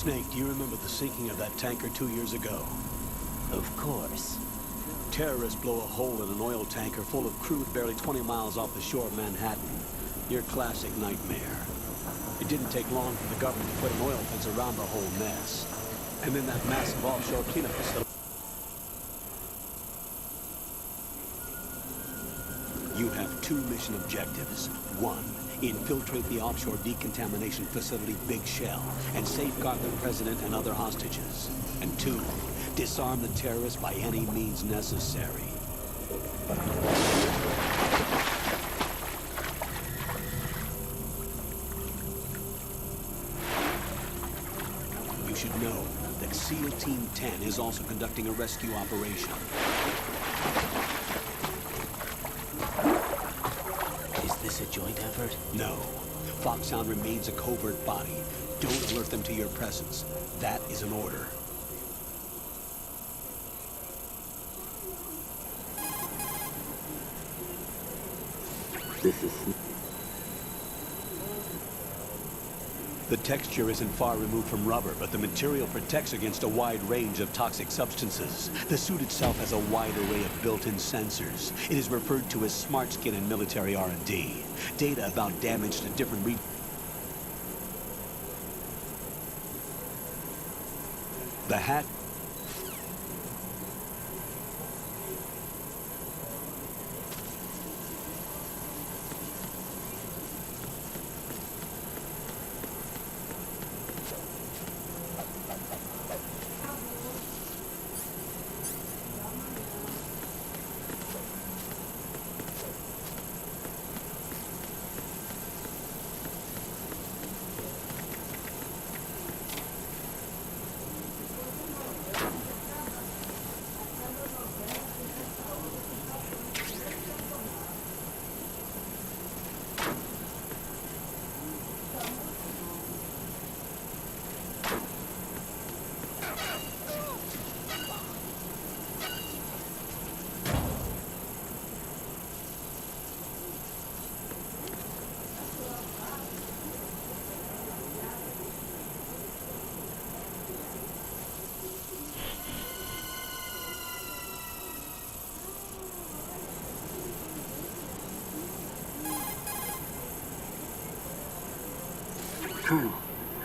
Snake, do you remember the sinking of that tanker 2 years ago? Of course. Terrorists blow a hole in an oil tanker full of crude barely 20 miles off the shore of Manhattan. Your classic nightmare. It didn't take long for the government to put an oil fence around the whole mess. And then that massive offshore cleanup facility. You have 2 mission objectives. 1, infiltrate the offshore decontamination facility Big Shell and safeguard the president and other hostages. And 2, disarm the terrorists by any means necessary. You should know that SEAL Team 10 is also conducting a rescue operation. Is this a joint effort? No. Foxhound remains a covert body. Don't alert them to your presence. That is an order. This is... The texture isn't far removed from rubber, but the material protects against a wide range of toxic substances. The suit itself has a wide array of built-in sensors. It is referred to as smart skin in military R&D. Data about damage to different regions. The hat... Colonel,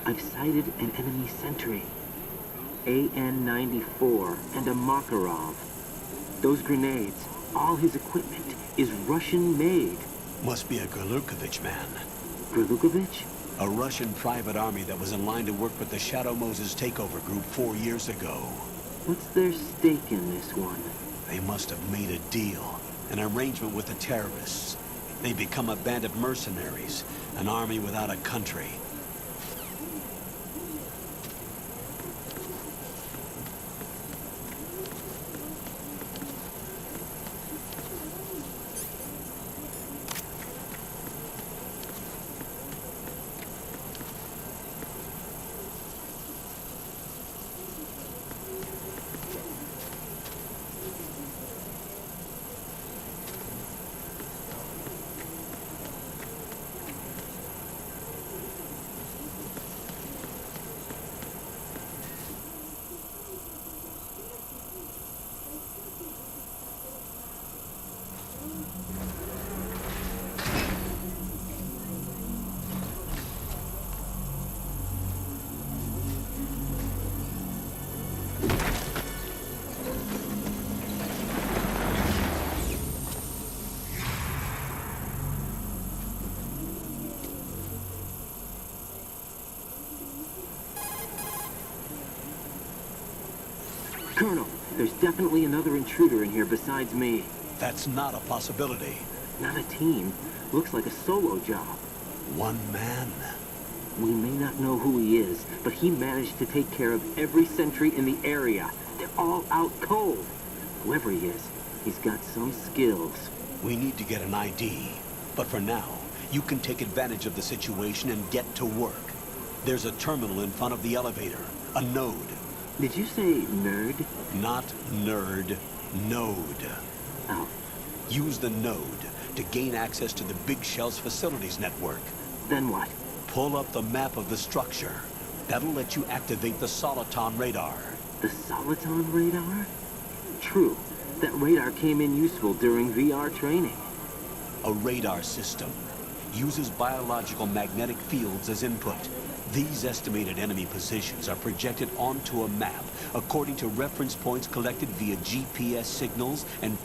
I've sighted an enemy sentry. AN-94 and a Makarov. Those grenades, all his equipment, is Russian-made. Must be a Gurlukovich man. Gurlukovich? A Russian private army that was in line to work with the Shadow Moses takeover group 4 years ago. What's their stake in this one? They must have made a deal, an arrangement with the terrorists. They become a band of mercenaries, an army without a country. Colonel, there's definitely another intruder in here besides me. That's not a possibility. Not a team. Looks like a solo job. One man? We may not know who he is, but he managed to take care of every sentry in the area. They're all out cold. Whoever he is, he's got some skills. We need to get an ID. But for now, you can take advantage of the situation and get to work. There's a terminal in front of the elevator. A node. Did you say nerd? Not nerd. Node. Oh. Use the node to gain access to the Big Shell's facilities network. Then what? Pull up the map of the structure. That'll let you activate the Soliton radar. The Soliton radar? True. That radar came in useful during VR training. A radar system uses biological magnetic fields as input. These estimated enemy positions are projected onto a map according to reference points collected via GPS signals and...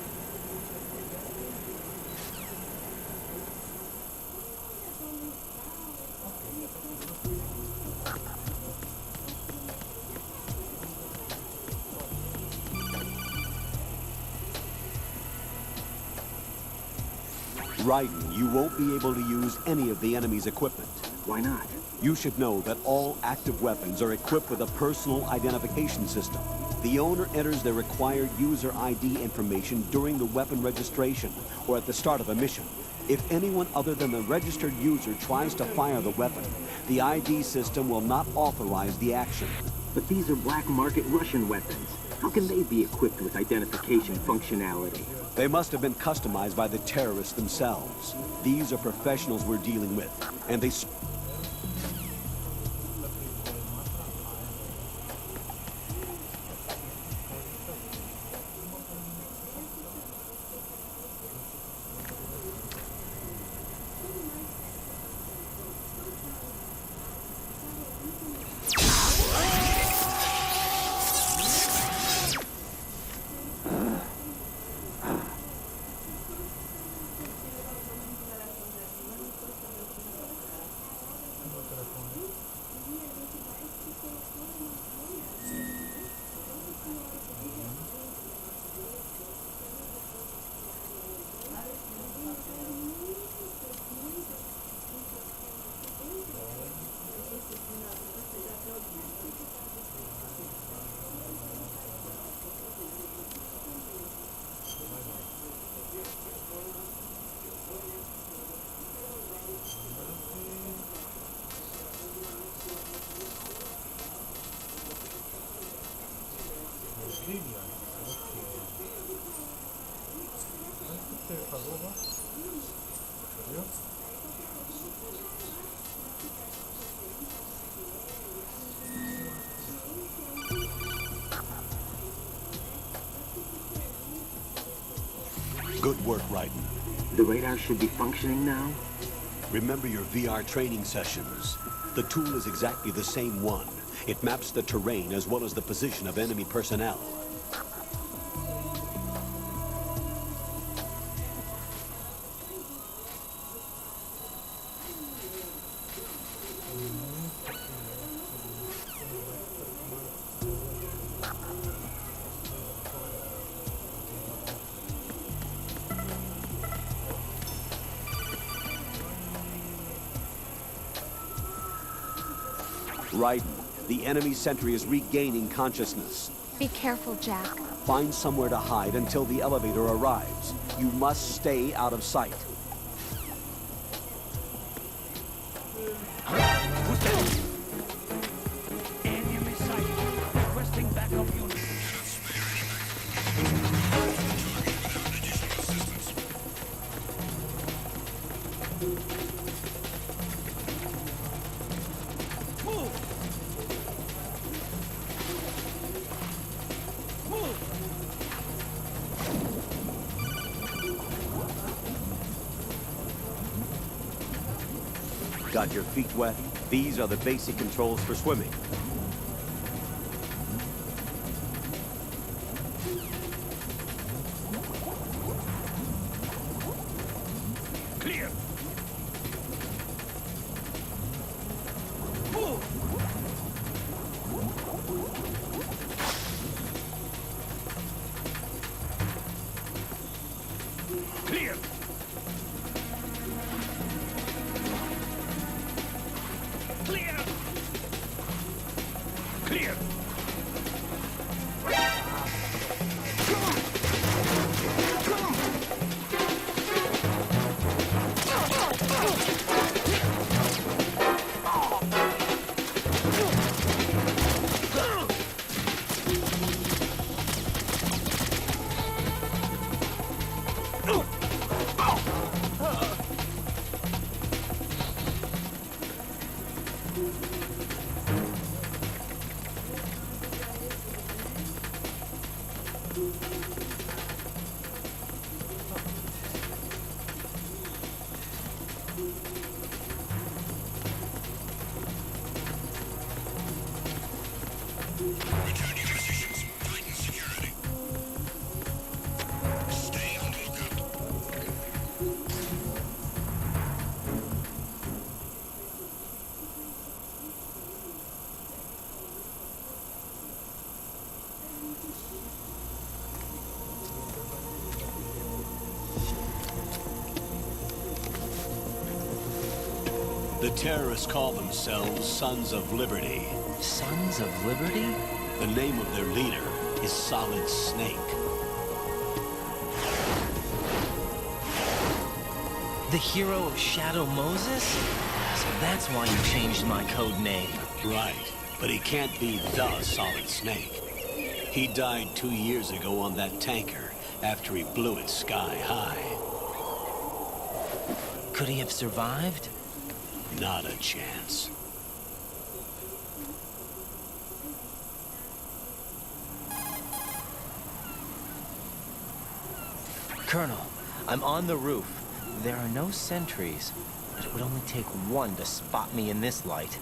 Raiden, you won't be able to use any of the enemy's equipment. Why not? You should know that all active weapons are equipped with a personal identification system. The owner enters their required user ID information during the weapon registration or at the start of a mission. If anyone other than the registered user tries to fire the weapon, the ID system will not authorize the action. But these are black market Russian weapons. How can they be equipped with identification functionality? They must have been customized by the terrorists themselves. These are professionals we're dealing with, and they... Good work, Raiden. The radar should be functioning now? Remember your VR training sessions. The tool is exactly the same one. It maps the terrain as well as the position of enemy personnel. Raiden, the enemy sentry is regaining consciousness. Be careful, Jack. Find somewhere to hide until the elevator arrives. You must stay out of sight. Enemy sight. Requesting backup unit. Got your feet wet? These are the basic controls for swimming. Clear. Move. Clear. Clear. Clear. Return to your positions. Tighten security. Stay on lookout. The terrorists call themselves Sons of Liberty. Sons of Liberty? The name of their leader is Solid Snake. The hero of Shadow Moses? So that's why you changed my code name. Right, but he can't be the Solid Snake. He died 2 years ago on that tanker after he blew it sky high. Could he have survived? Not a chance. Colonel, I'm on the roof. There are no sentries, but it would only take one to spot me in this light.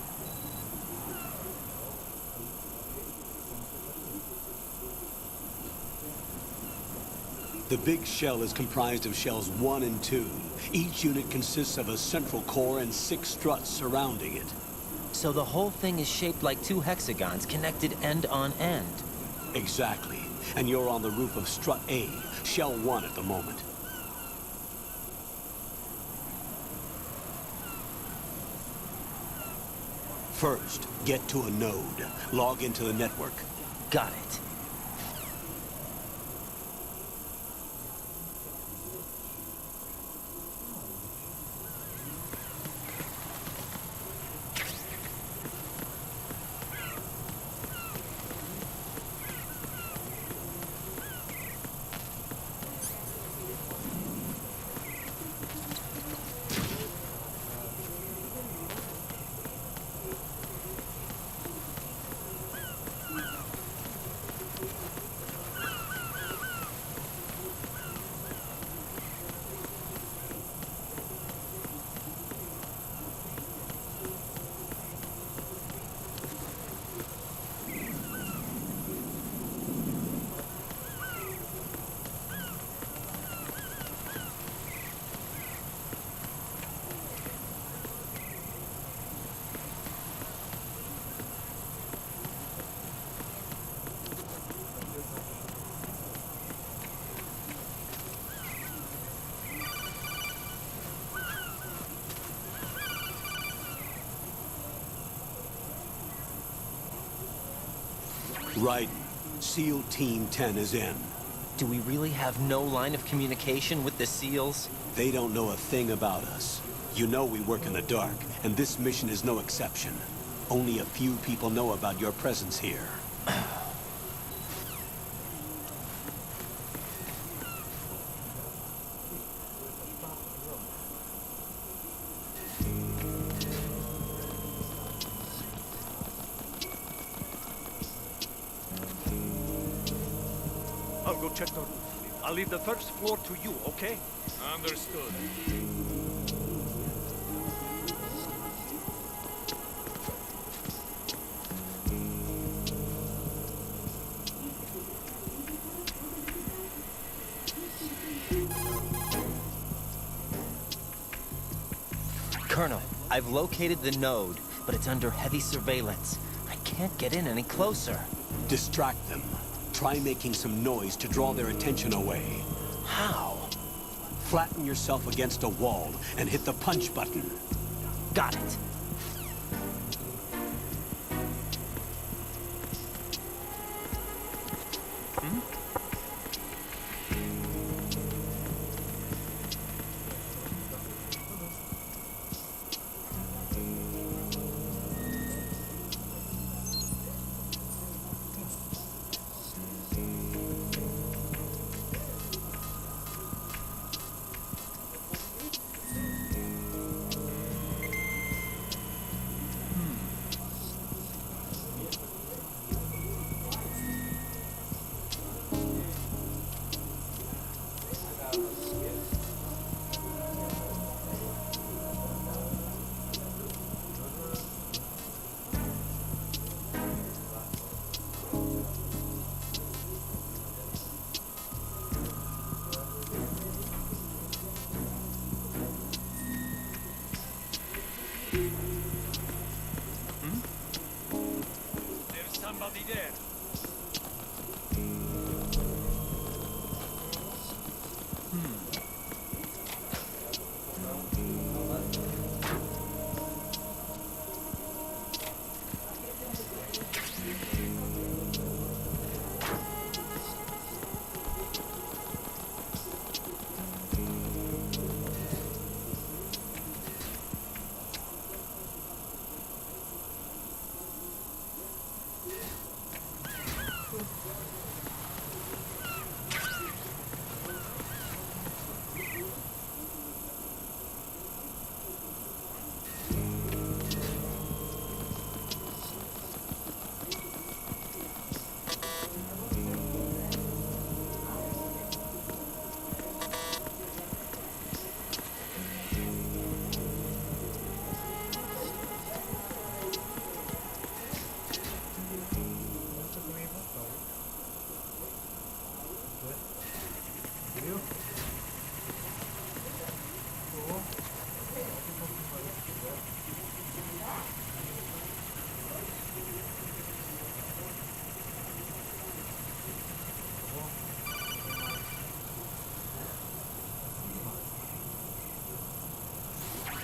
The big shell is comprised of shells 1 and 2. Each unit consists of a central core and 6 struts surrounding it. So the whole thing is shaped like 2 hexagons connected end on end. Exactly. And you're on the roof of strut A, shell 1 at the moment. First, get to a node. Log into the network. Got it. Raiden, SEAL Team 10 is in. Do we really have no line of communication with the SEALs? They don't know a thing about us. You know we work in the dark, and this mission is no exception. Only a few people know about your presence here. I'll go check the roof. I'll leave the first floor to you, okay? Understood. Colonel, I've located the node, but it's under heavy surveillance. I can't get in any closer. Distract them. Try making some noise to draw their attention away. How? Flatten yourself against a wall and hit the punch button. Got it.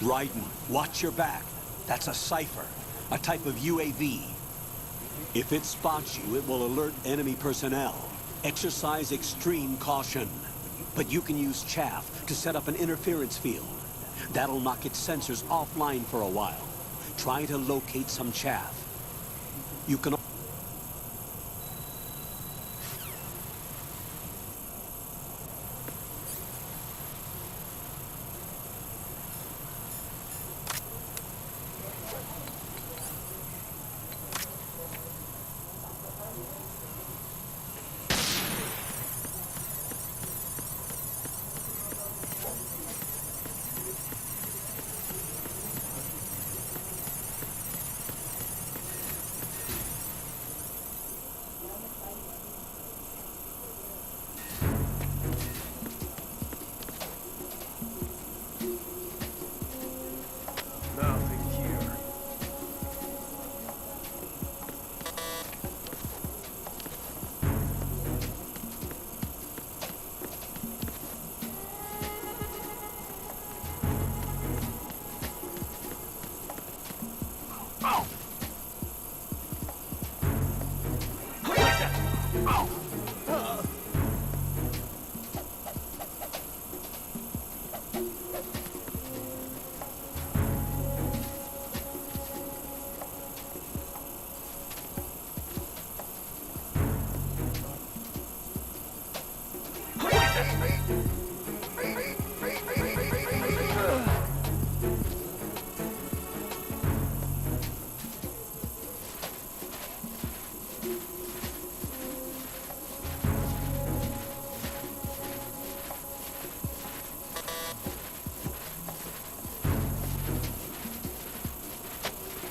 Raiden, watch your back. That's a cipher, a type of UAV. If it spots you, it will alert enemy personnel. Exercise extreme caution. But you can use chaff to set up an interference field. That'll knock its sensors offline for a while. Try to locate some chaff. You can... Nothing here.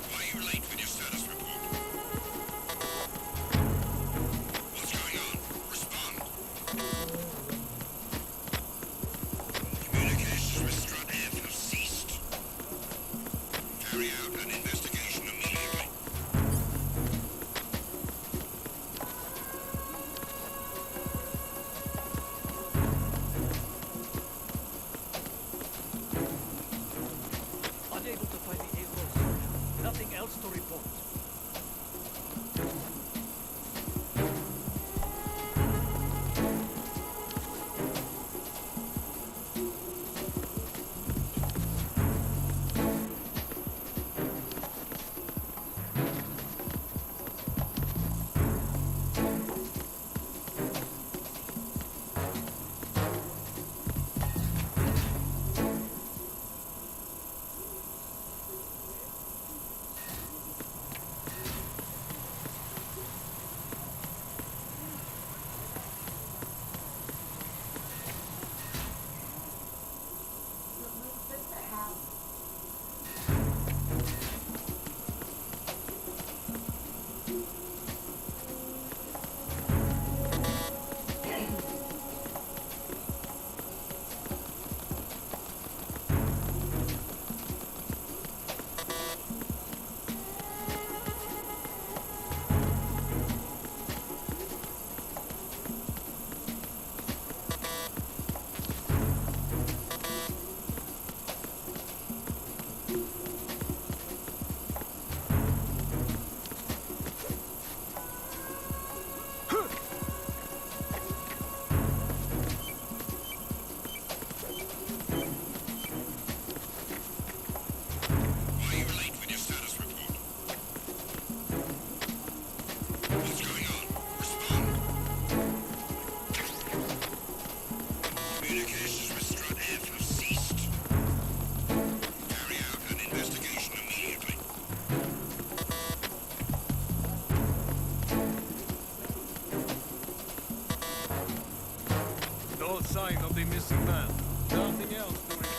Why are you late with your status report? What's going on? Respond. Communications with Strut F have ceased. Carry out an investigation immediately. Unable to find the A-Road. Nothing else to report. Why are you late with your status report? What's going on? Respond. Communications with Strut F have ceased. Carry out an investigation immediately. No sign of the missing man. Nothing else to report.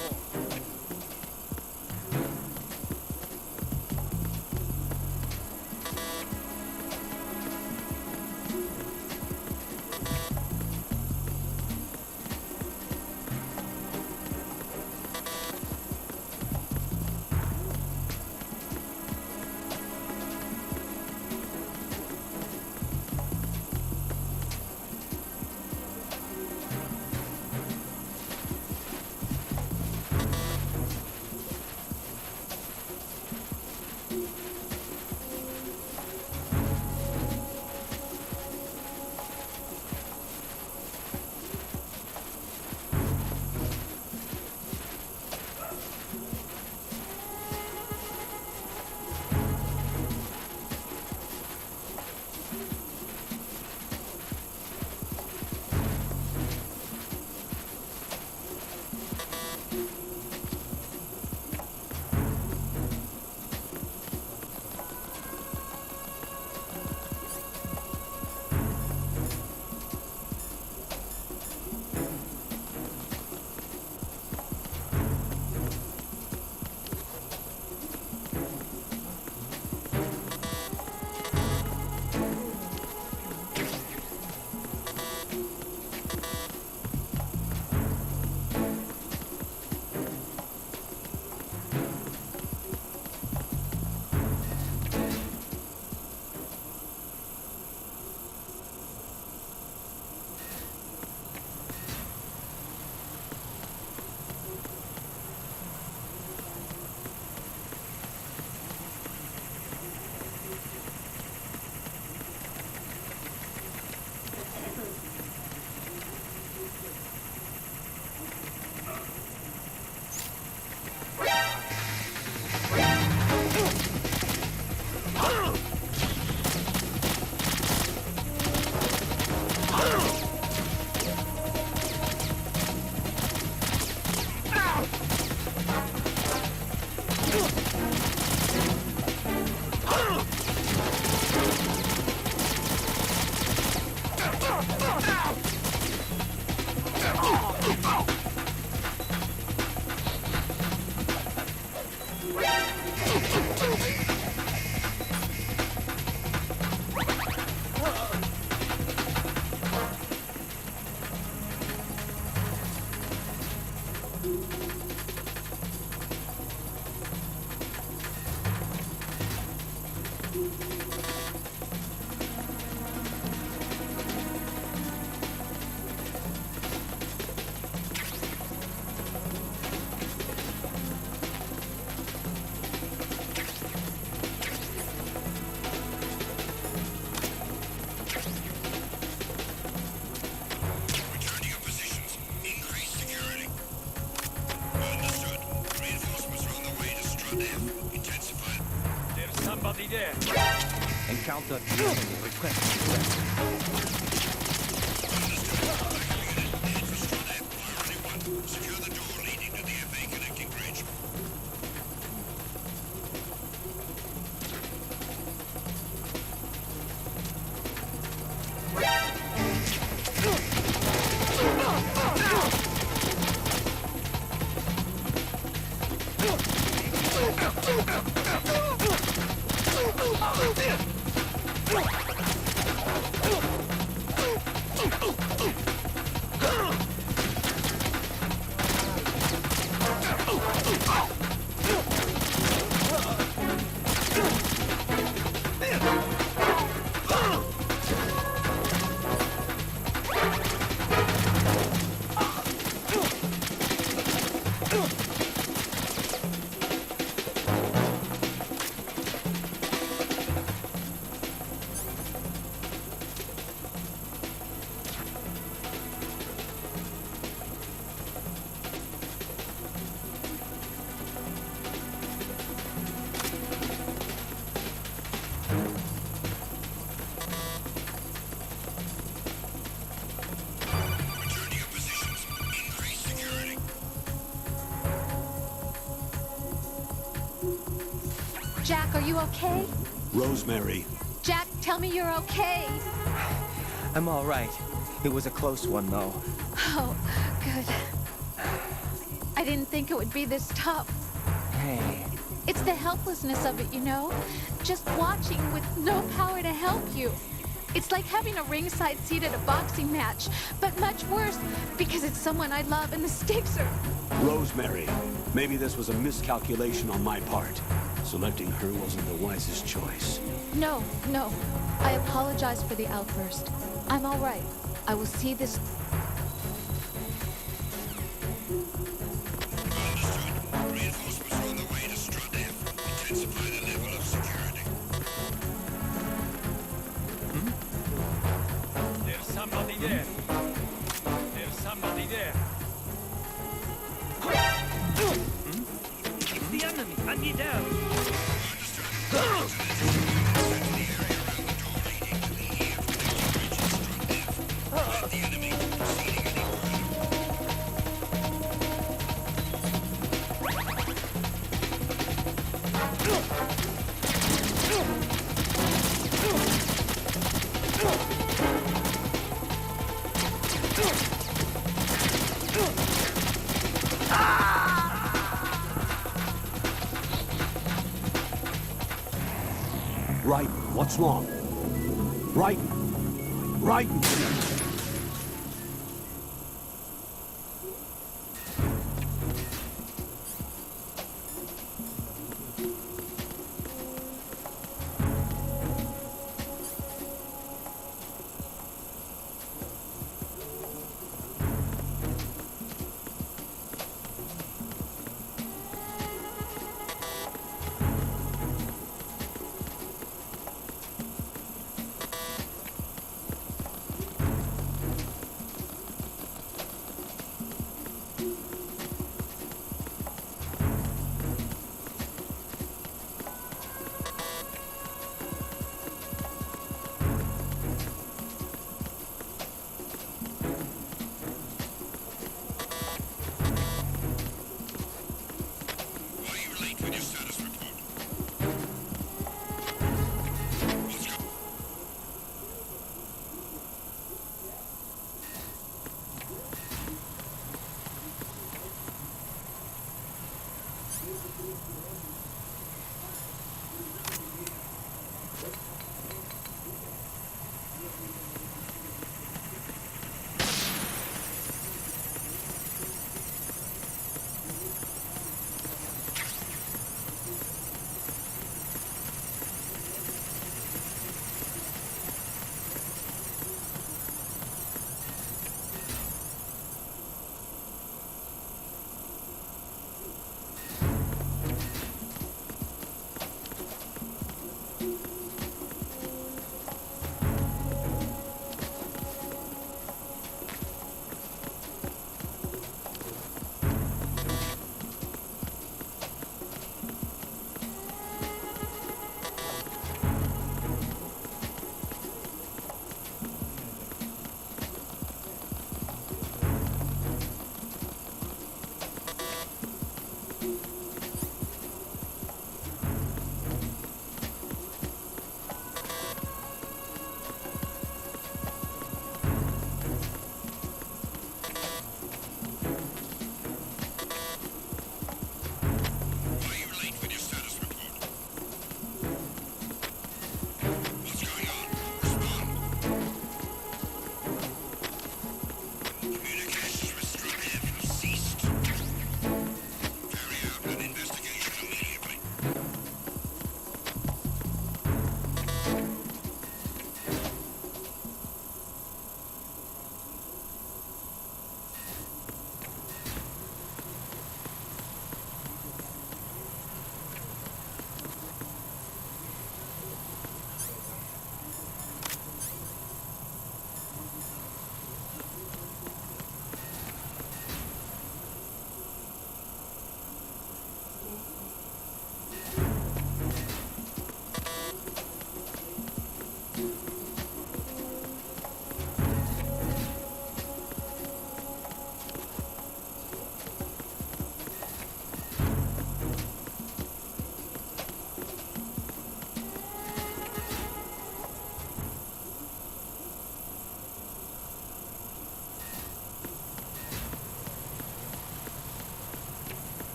Encounter the enemy. Request direct. Secure the door leading to the FA connecting bridge. Return to your positions. Increase security. Jack, are you okay? Rosemary, Jack, tell me you're okay. I'm all right. It was a close one, though. Oh, good. I didn't think it would be this tough. Hey, It's the helplessness of it, you know? Just watching with no power to help you. It's like having a ringside seat at a boxing match, but much worse because it's someone I love and the stakes are... Rosemary, maybe this was a miscalculation on my part. Selecting her wasn't the wisest choice. No. I apologize for the outburst. I'm all right. I will see this... Understood. Reinforcements are on the way to Strut F. Intensify the level of security. There's somebody there. There's somebody there. It's the enemy. I need help. The enemy proceeding any further. Raiden, what's wrong? Raiden! Raiden!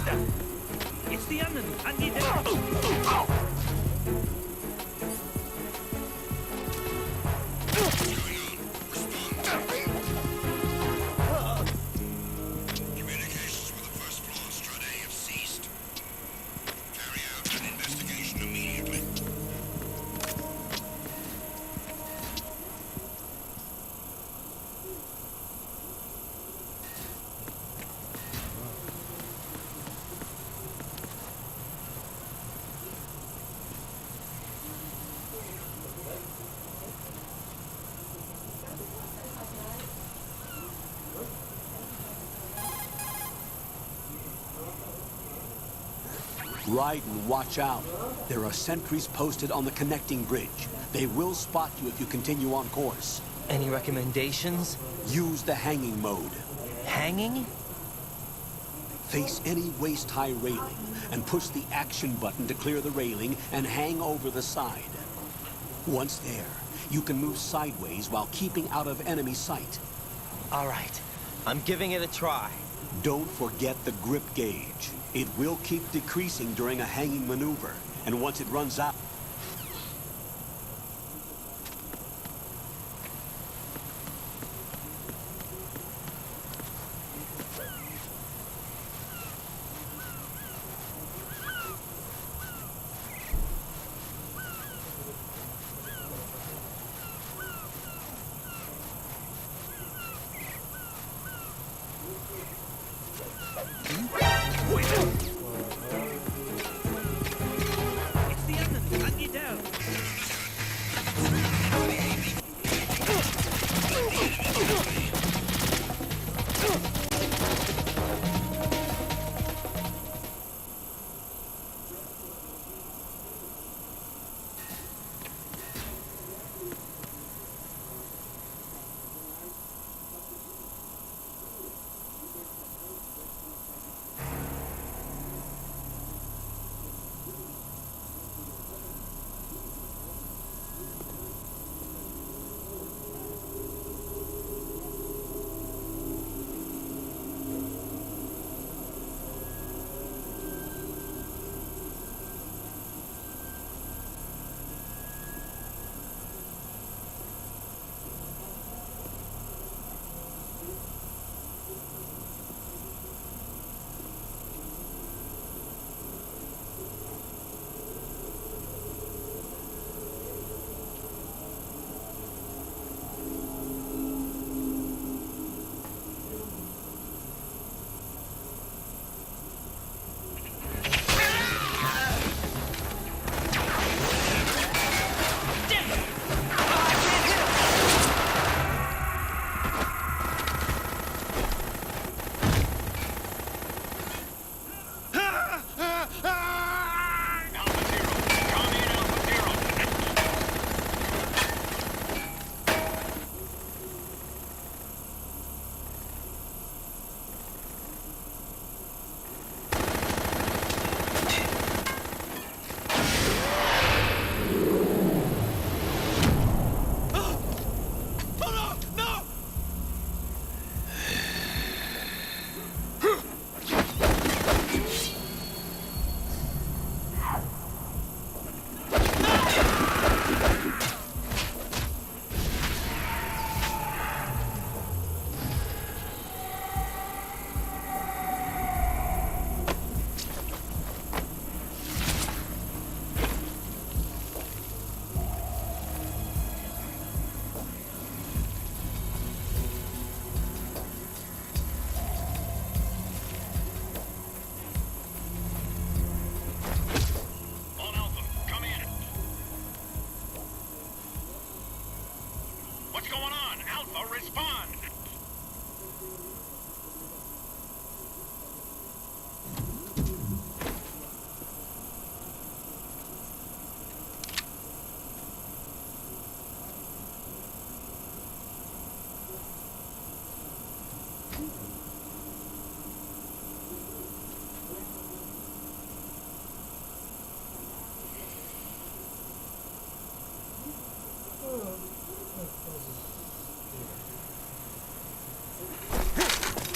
It's the enemy. I need help. Communications with the first floor Strata A have ceased. Carry out an investigation immediately. Raiden, watch out. There are sentries posted on the connecting bridge. They will spot you if you continue on course. Any recommendations? Use the hanging mode. Hanging? Face any waist-high railing and push the action button to clear the railing and hang over the side. Once there, you can move sideways while keeping out of enemy sight. All right. I'm giving it a try. Don't forget the grip gauge. It will keep decreasing during a hanging maneuver, and once it runs out... It's the enemy. I need help.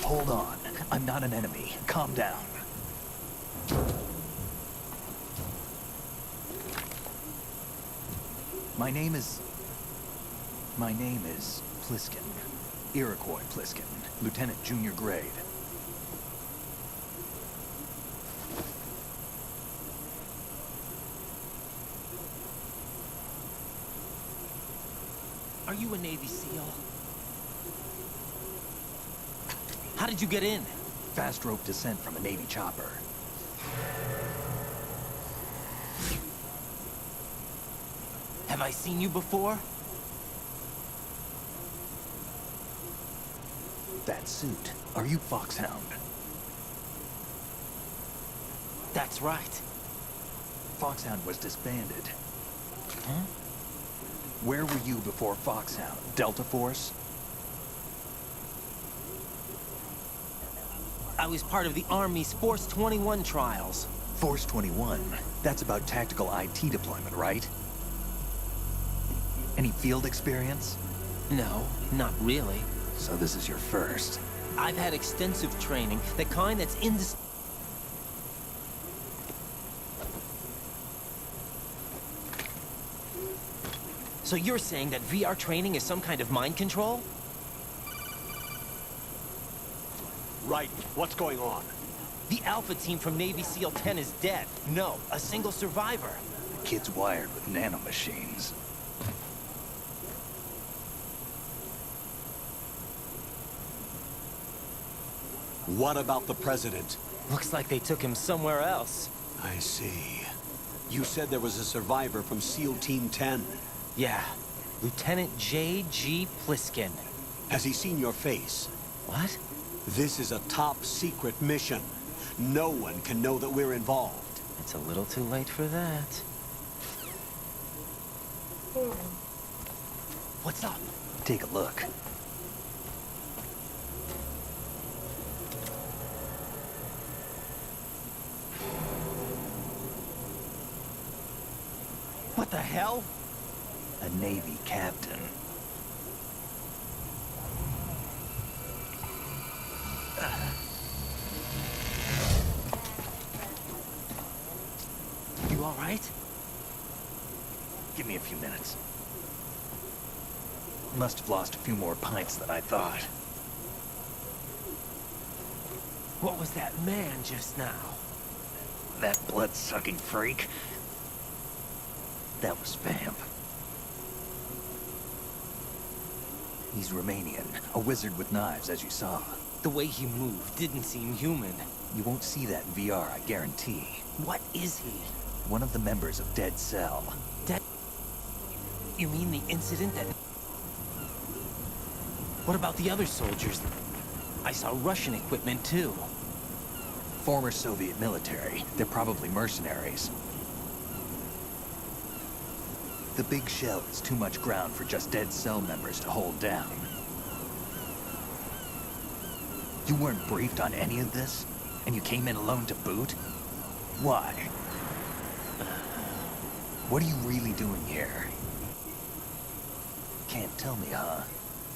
Hold on. I'm not an enemy. Calm down. My name is Pliskin. Iroquois Pliskin. Lieutenant Junior Grade. Are you a Navy SEAL? How did you get in? Fast rope descent from a Navy chopper. Have I seen you before? That suit. Are you Foxhound? That's right. Foxhound was disbanded. Huh? Where were you before Foxhound? Delta Force? I was part of the Army's Force 21 trials. Force 21. That's about tactical IT deployment, right? Any field experience? No, not really. So this is your first. I've had extensive training, the kind that's So you're saying that VR training is some kind of mind control? Right. What's going on? The Alpha team from Navy SEAL 10 is dead. No, a single survivor. The kid's wired with nanomachines. What about the president? Looks like they took him somewhere else. I see. You said there was a survivor from SEAL Team 10. Yeah, Lieutenant J.G. Pliskin. Has he seen your face? What? This is a top secret mission. No one can know that we're involved. It's a little too late for that. What's up? Take a look. What the hell? A Navy captain. You all right? Give me a few minutes. Must have lost a few more pints than I thought. What was that man just now? That blood-sucking freak. That was Spamp. He's Romanian, a wizard with knives, as you saw. The way he moved didn't seem human. You won't see that in VR, I guarantee. What is he? One of the members of Dead Cell. You mean the incident that... What about the other soldiers? I saw Russian equipment too. Former Soviet military. They're probably mercenaries. The big shell is too much ground for just Dead Cell members to hold down. You weren't briefed on any of this? And you came in alone to boot? Why? What are you really doing here? Can't tell me, huh?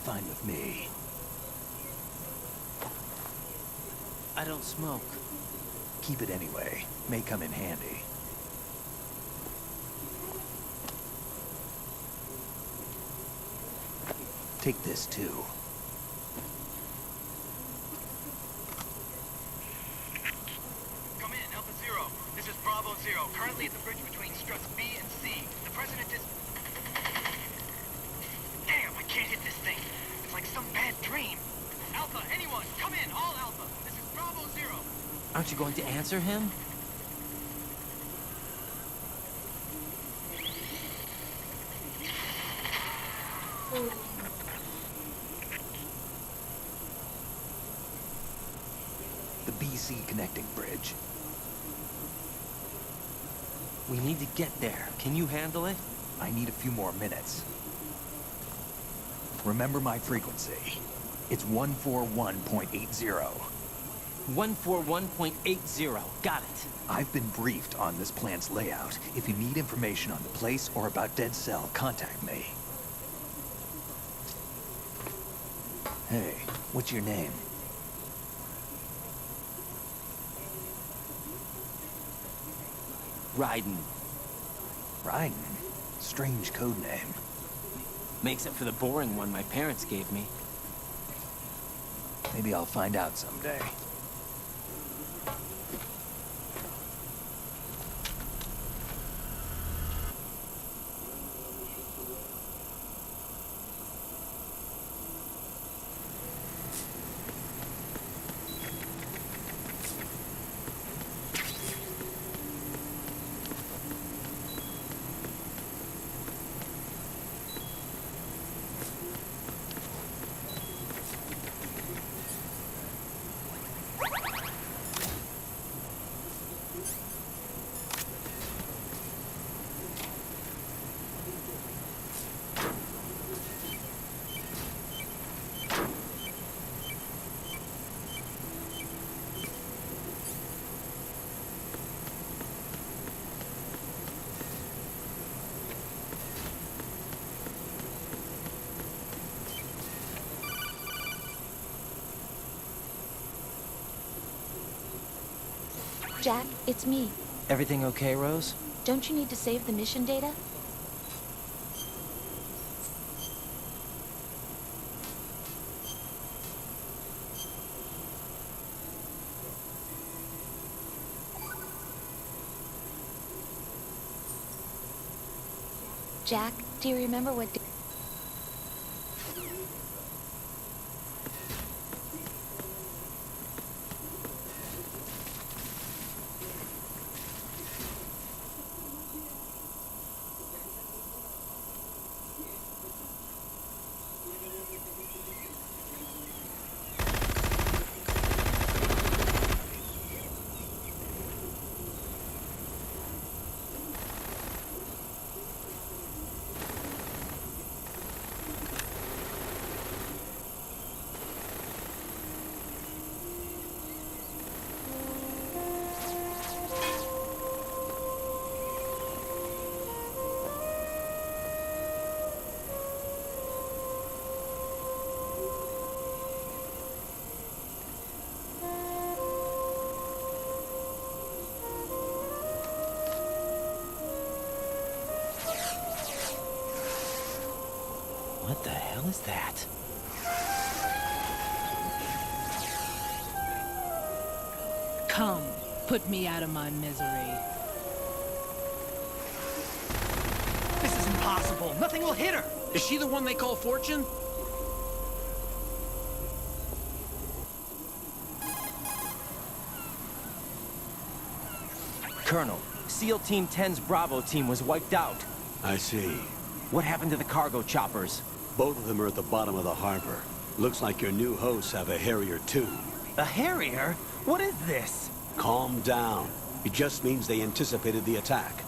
Fine with me. I don't smoke. Keep it anyway. May come in handy. Take this, too. Come in, Alpha Zero. This is Bravo Zero, currently at the bridge between struts B and C. The President is... Damn, I can't hit this thing. It's like some bad dream. Alpha, anyone, come in, all Alpha. This is Bravo Zero. Aren't you going to answer him? The BC connecting bridge. We need to get there. Can you handle it? I need a few more minutes. Remember my frequency. It's 141.80. 141.80. Got it. I've been briefed on this plant's layout. If you need information on the place or about Dead Cell, contact me. Hey, what's your name? Raiden. Raiden? Strange code name. Makes up for the boring one my parents gave me. Maybe I'll find out someday. Jack, it's me. Everything okay, Rose? Don't you need to save the mission data? Jack, do you remember what day? What the hell is that? Come, put me out of my misery. This is impossible. Nothing will hit her. Is she the one they call Fortune? Colonel, SEAL Team 10's Bravo team was wiped out. I see. What happened to the cargo choppers? Both of them are at the bottom of the harbor. Looks like your new hosts have a Harrier too. A Harrier? What is this? Calm down. It just means they anticipated the attack.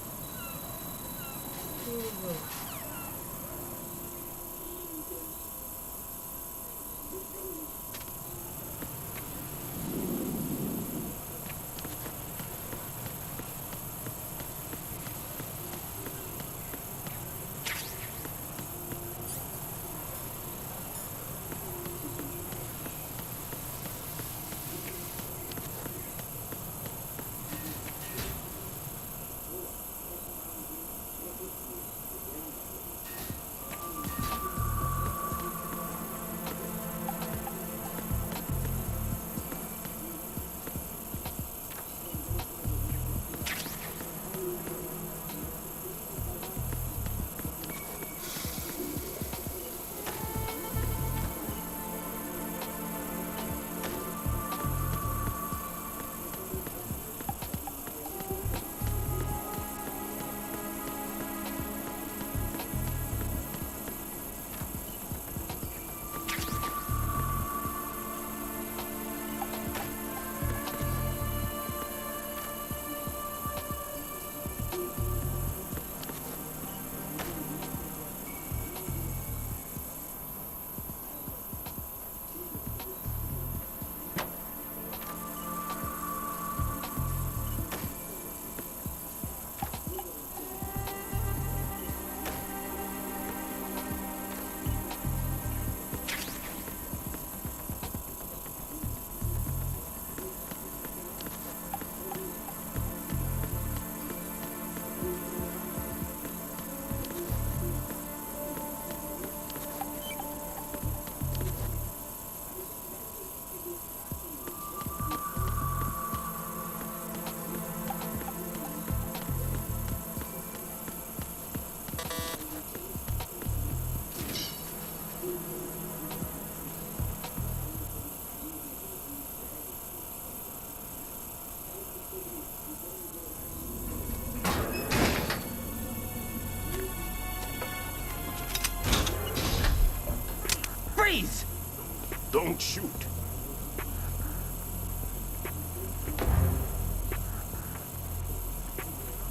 Don't shoot.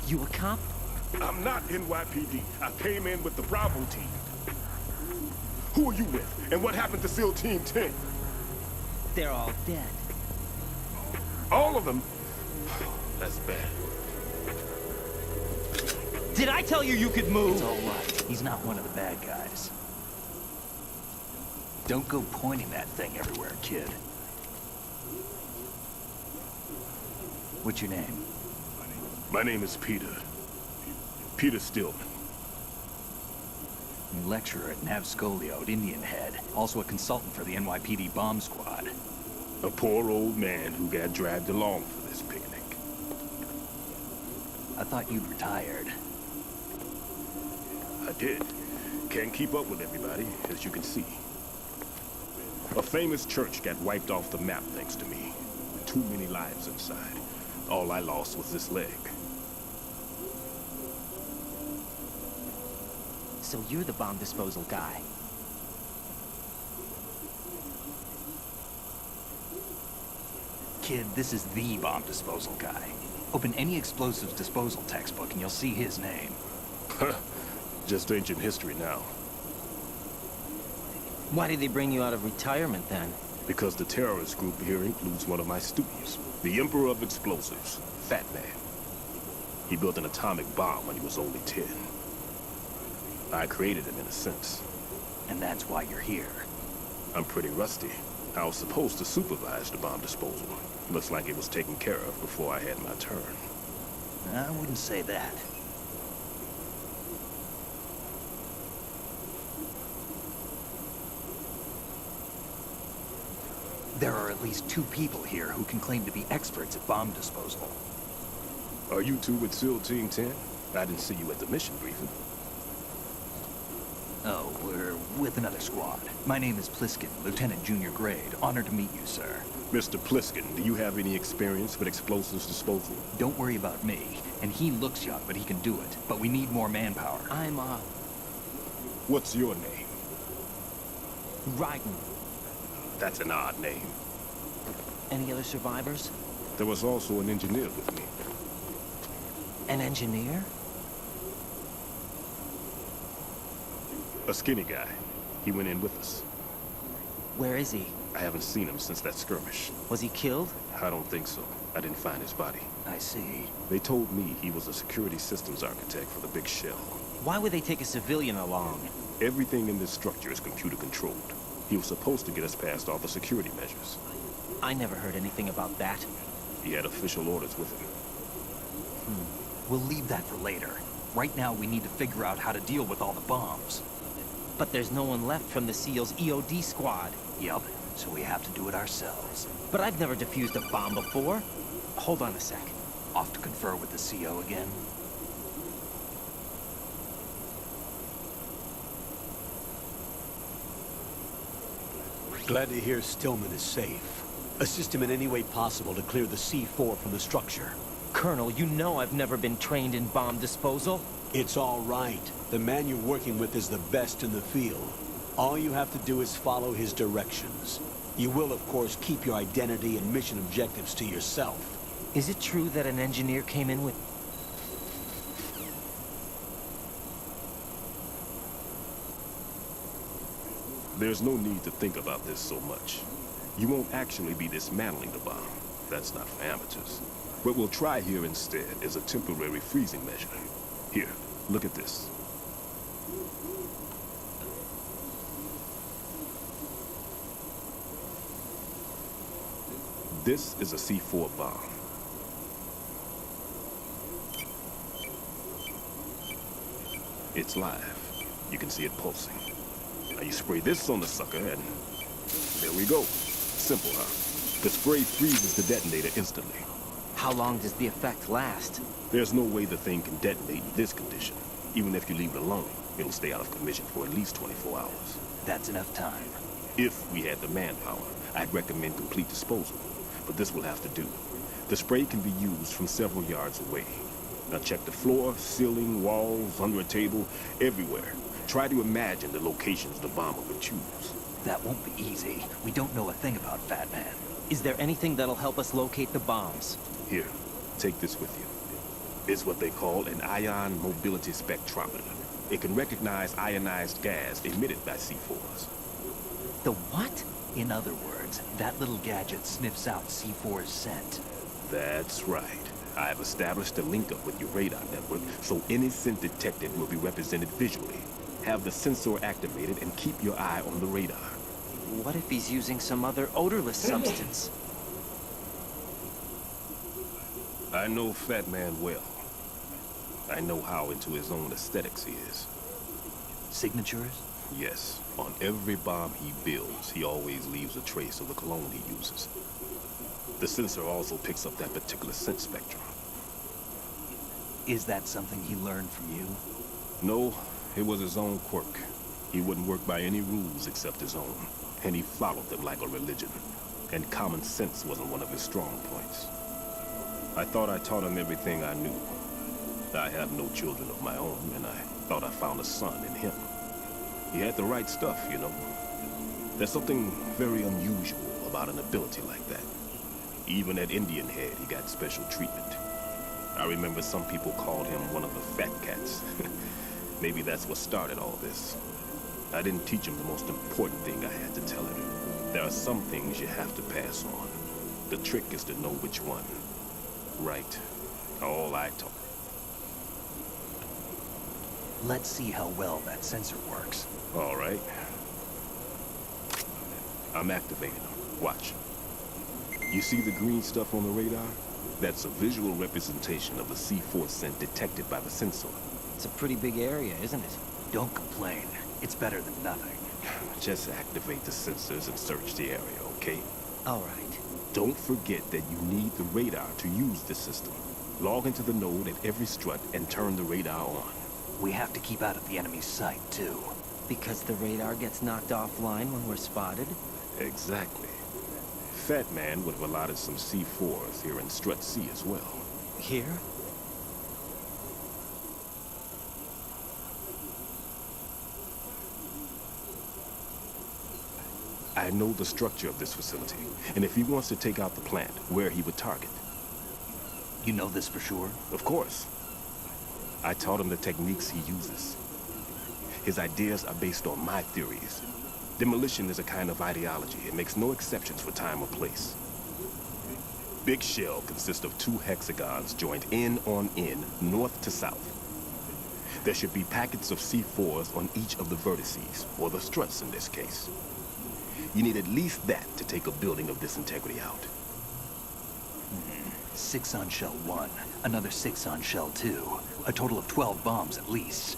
You a cop? I'm not NYPD. I came in with the Bravo team. Who are you with? And what happened to SEAL Team 10? They're all dead. All of them? That's bad. Did I tell you you could move? It's all right. He's not one of the bad guys. Don't go pointing that thing everywhere, kid. What's your name? My name is Peter. Peter Stillman. Lecturer at Navscolio at Indian Head. Also a consultant for the NYPD bomb squad. A poor old man who got dragged along for this picnic. I thought you'd retired. I did. Can't keep up with everybody, as you can see. A famous church got wiped off the map thanks to me. Too many lives inside. All I lost was this leg. So you're the bomb disposal guy. Kid, this is the bomb disposal guy. Open any explosives disposal textbook and you'll see his name. Just ancient history now. Why did they bring you out of retirement then? Because the terrorist group here includes one of my students, the Emperor of Explosives, Fat Man. He built an atomic bomb when he was only 10. I created him in a sense. And that's why you're here. I'm pretty rusty. I was supposed to supervise the bomb disposal. Looks like it was taken care of before I had my turn. I wouldn't say that. There are at least 2 people here who can claim to be experts at bomb disposal. Are you two with SEAL Team 10? I didn't see you at the mission briefing. Oh, we're with another squad. My name is Pliskin, Lieutenant Junior Grade. Honored to meet you, sir. Mr. Pliskin, do you have any experience with explosives disposal? Don't worry about me. And he looks young, but he can do it. But we need more manpower. I'm, What's your name? Raiden. That's an odd name. Any other survivors? There was also an engineer with me. An engineer? A skinny guy. He went in with us. Where is he? I haven't seen him since that skirmish. Was he killed? I don't think so. I didn't find his body. I see. They told me he was a security systems architect for the big shell. Why would they take a civilian along? Everything in this structure is computer controlled. He was supposed to get us past all the security measures. I never heard anything about that. He had official orders with him. We'll leave that for later. Right now, we need to figure out how to deal with all the bombs. But there's no one left from the SEAL's EOD squad. Yup, so we have to do it ourselves. But I've never defused a bomb before. Hold on a sec. Off to confer with the CO again? Glad to hear Stillman is safe. Assist him in any way possible to clear the C4 from the structure. Colonel, you know I've never been trained in bomb disposal. It's all right. The man you're working with is the best in the field. All you have to do is follow his directions. You will, of course, keep your identity and mission objectives to yourself. Is it true that an engineer came in with... There's no need to think about this so much. You won't actually be dismantling the bomb. That's not for amateurs. What we'll try here instead is a temporary freezing measure. Here, look at this. This is a C4 bomb. It's live. You can see it pulsing. Now you spray this on the sucker and there we go. Simple, huh? The spray freezes the detonator instantly. How long does the effect last? There's no way the thing can detonate in this condition. Even if you leave it alone, it'll stay out of commission for at least 24 hours. That's enough time. If we had the manpower, I'd recommend complete disposal. But this will have to do. The spray can be used from several yards away. Now check the floor, ceiling, walls, under a table, everywhere. Try to imagine the locations the bomber would choose. That won't be easy. We don't know a thing about Fat Man. Is there anything that'll help us locate the bombs? Here, take this with you. It's what they call an ion mobility spectrometer. It can recognize ionized gas emitted by C4s. The what? In other words, that little gadget sniffs out C4's scent. That's right. I have established a link up with your radar network, so any scent detected will be represented visually. Have the sensor activated and keep your eye on the radar. What if he's using some other odorless substance? I know Fat Man well. I know how into his own aesthetics he is. Signatures? Yes, on every bomb he builds, he always leaves a trace of the cologne he uses. The sensor also picks up that particular scent spectrum. Is that something he learned from you? No, it was his own quirk. He wouldn't work by any rules except his own, and he followed them like a religion. And common sense wasn't one of his strong points. I thought I taught him everything I knew. I have no children of my own, and I thought I found a son in him. He had the right stuff, you know. There's something very unusual about an ability like that. Even at Indian Head, he got special treatment. I remember some people called him one of the fat cats. Maybe that's what started all this. I didn't teach him the most important thing I had to tell him. There are some things you have to pass on. The trick is to know which one. Right. All I taught. Let's see how well that sensor works. All right. I'm activating them. Watch. You see the green stuff on the radar? That's a visual representation of the C4 scent detected by the sensor. It's a pretty big area, isn't it? Don't complain. It's better than nothing. Just activate the sensors and search the area, okay? All right. Don't forget that you need the radar to use the system. Log into the node at every strut and turn the radar on. We have to keep out of the enemy's sight, too. Because the radar gets knocked offline when we're spotted? Exactly. Fat Man would have allotted some C4s here in Strut C as well. Here? I know the structure of this facility, and if he wants to take out the plant, where he would target. You know this for sure? Of course. I taught him the techniques he uses. His ideas are based on my theories. Demolition is a kind of ideology. It makes no exceptions for time or place. Big shell consists of 2 hexagons joined end on end, north to south. There should be packets of C4s on each of the vertices, or the struts in this case. You need at least that to take a building of this integrity out. 6 on shell 1, another 6 on shell 2. A total of 12 bombs at least.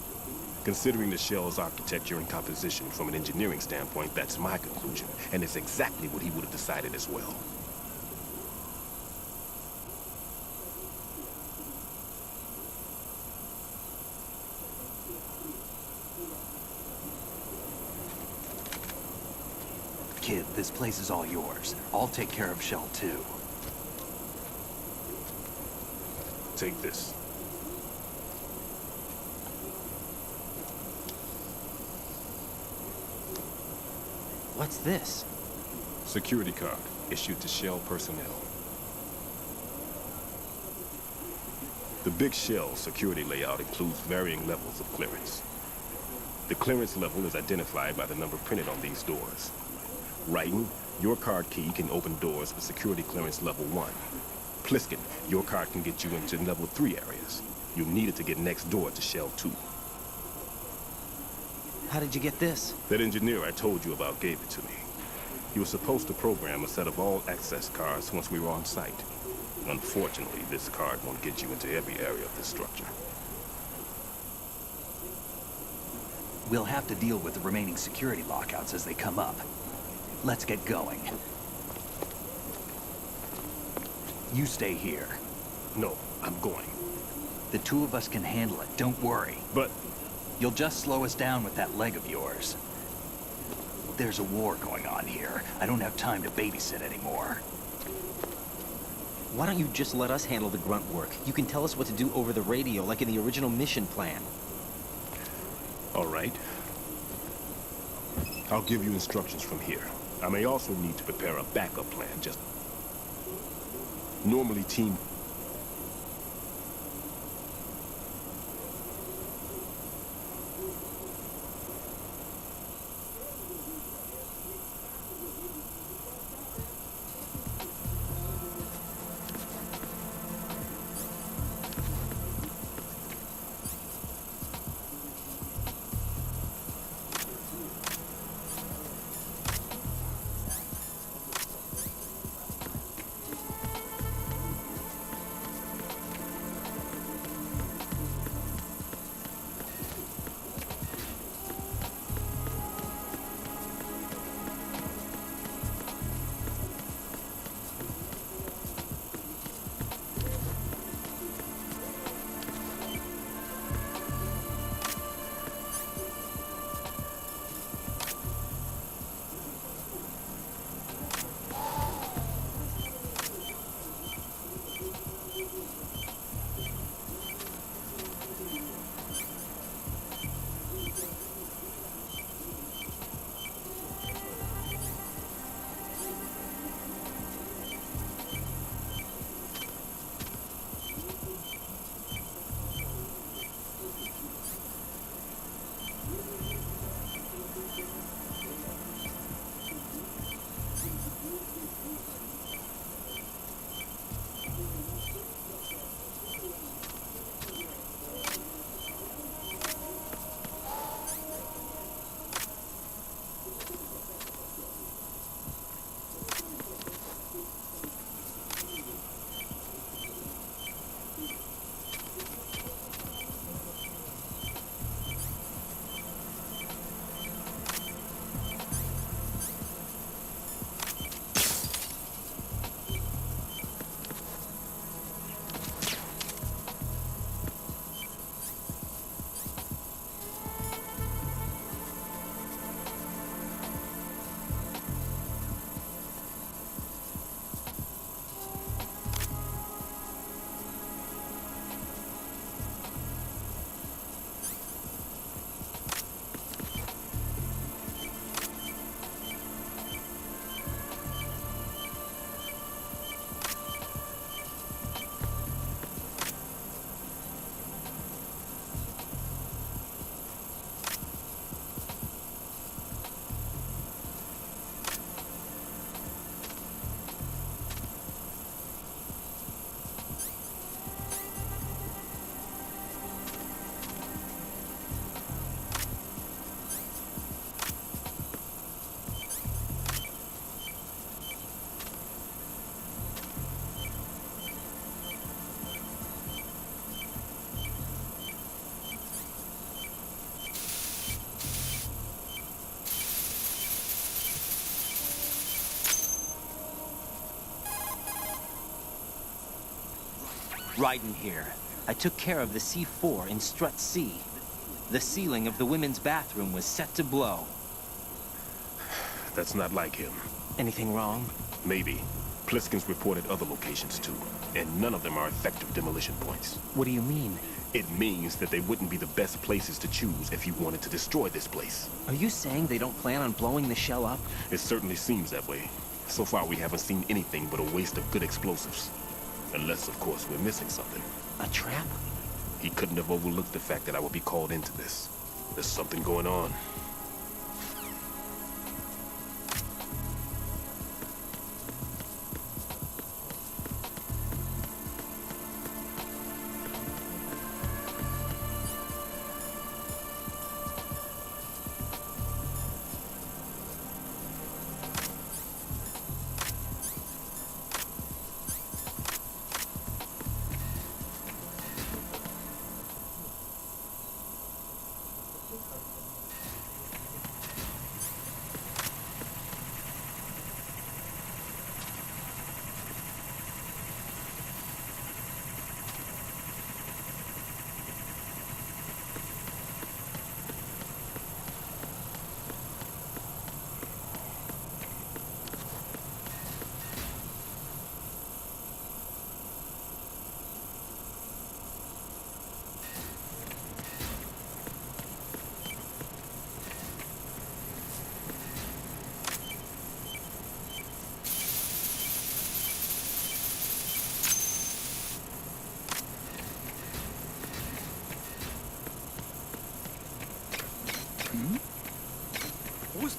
Considering the shell's architecture and composition from an engineering standpoint, that's my conclusion, and it's exactly what he would have decided as well. Kid, this place is all yours. I'll take care of shell 2. Take this. What's this? Security card issued to Shell personnel. The Big Shell security layout includes varying levels of clearance. The clearance level is identified by the number printed on these doors. Raiden, your card key can open doors for security clearance level 1. Pliskin, your card can get you into level 3 areas. You'll need it to get next door to Shell 2. How did you get this? That engineer I told you about gave it to me. He was supposed to program a set of all access cards once we were on site. Unfortunately, this card won't get you into every area of this structure. We'll have to deal with the remaining security lockouts as they come up. Let's get going. You stay here. No, I'm going. The 2 of us can handle it, don't worry. But you'll just slow us down with that leg of yours. There's a war going on here. I don't have time to babysit anymore. Why don't you just let us handle the grunt work? You can tell us what to do over the radio, like in the original mission plan. all right. I'll give you instructions from here. I may also need to prepare a backup plan, just... Normally, team... Raiden here. I took care of the C4 in Strut C. The ceiling of the women's bathroom was set to blow. That's not like him. Anything wrong? Maybe. Pliskin's reported other locations too, and none of them are effective demolition points. What do you mean? It means that they wouldn't be the best places to choose if you wanted to destroy this place. Are you saying they don't plan on blowing the shell up? It certainly seems that way. So far, we haven't seen anything but a waste of good explosives. Unless, of course, we're missing something. A trap? He couldn't have overlooked the fact that I would be called into this. There's something going on.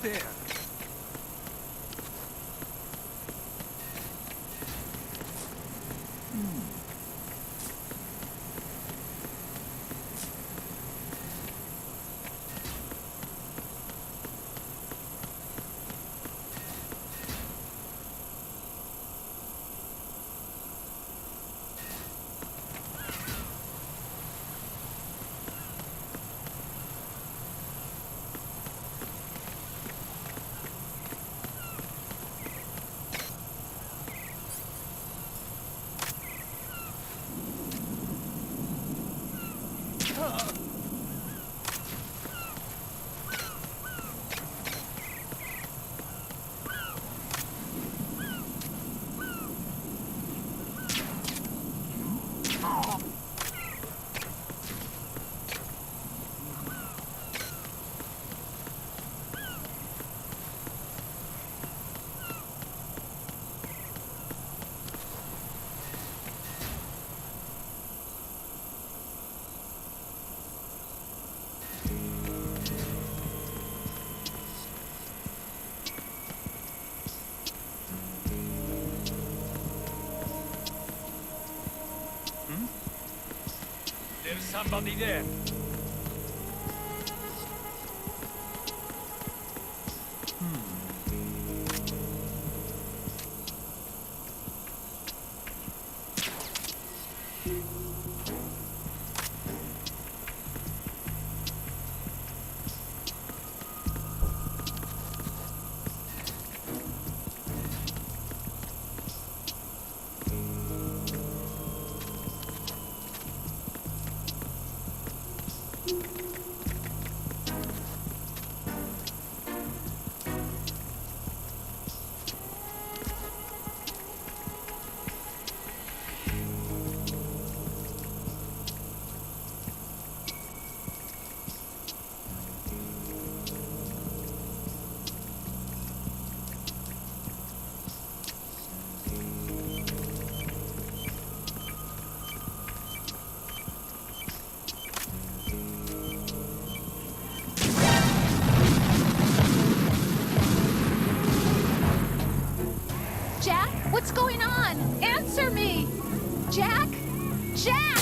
almost there. There's somebody there. Jack, what's going on? Answer me! Jack? Jack!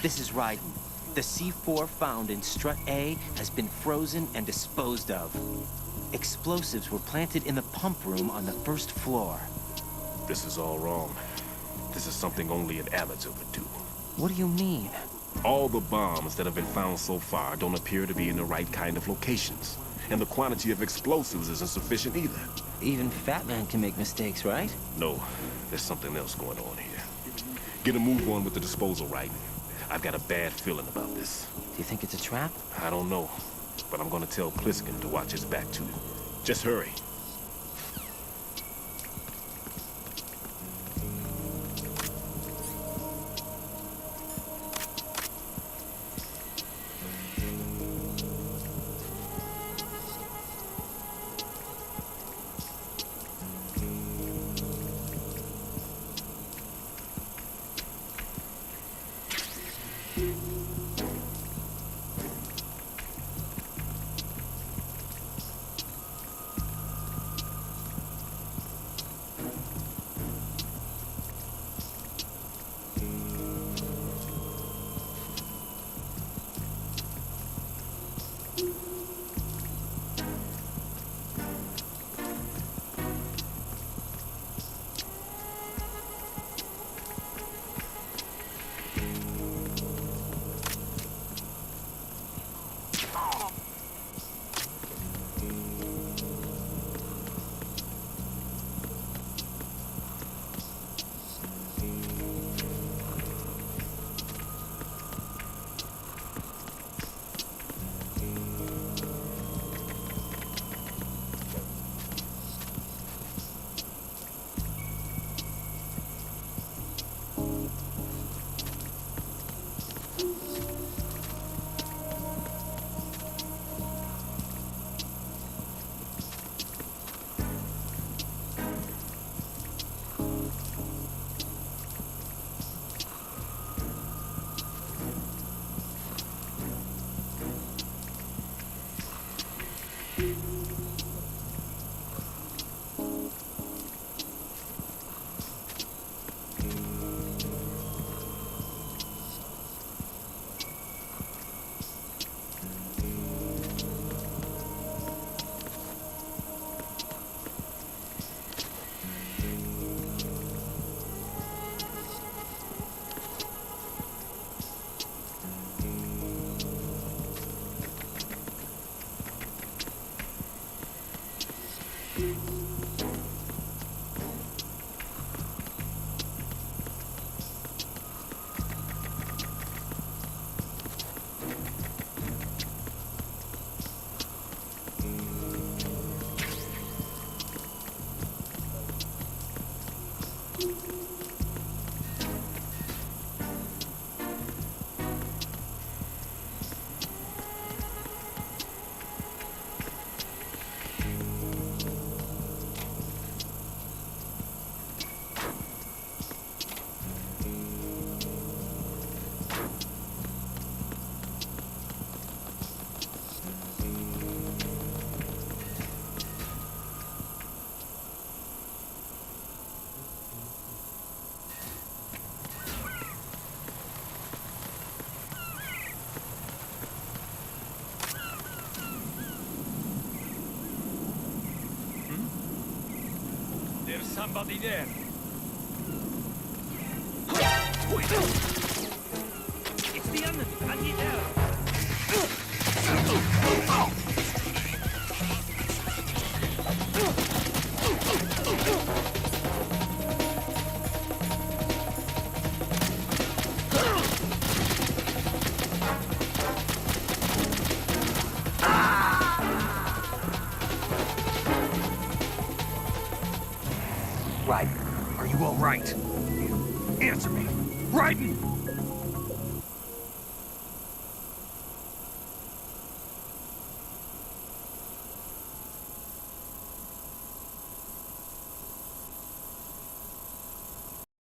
This is Raiden. The C4 found in Strut A has been frozen and disposed of. Explosives were planted in the pump room on the first floor. This is all wrong. This is something only an amateur would do. What do you mean? All the bombs that have been found so far don't appear to be in the right kind of locations. And the quantity of explosives isn't sufficient either. Even Fat Man can make mistakes, right? No, there's something else going on here. Get a move on with the disposal, Raiden. I've got a bad feeling about this. Do you think it's a trap? I don't know, but I'm gonna tell Pliskin to watch his back too. Just hurry. somebody there. It's the enemy. I need help. Raiden, are you all right? Answer me. Raiden!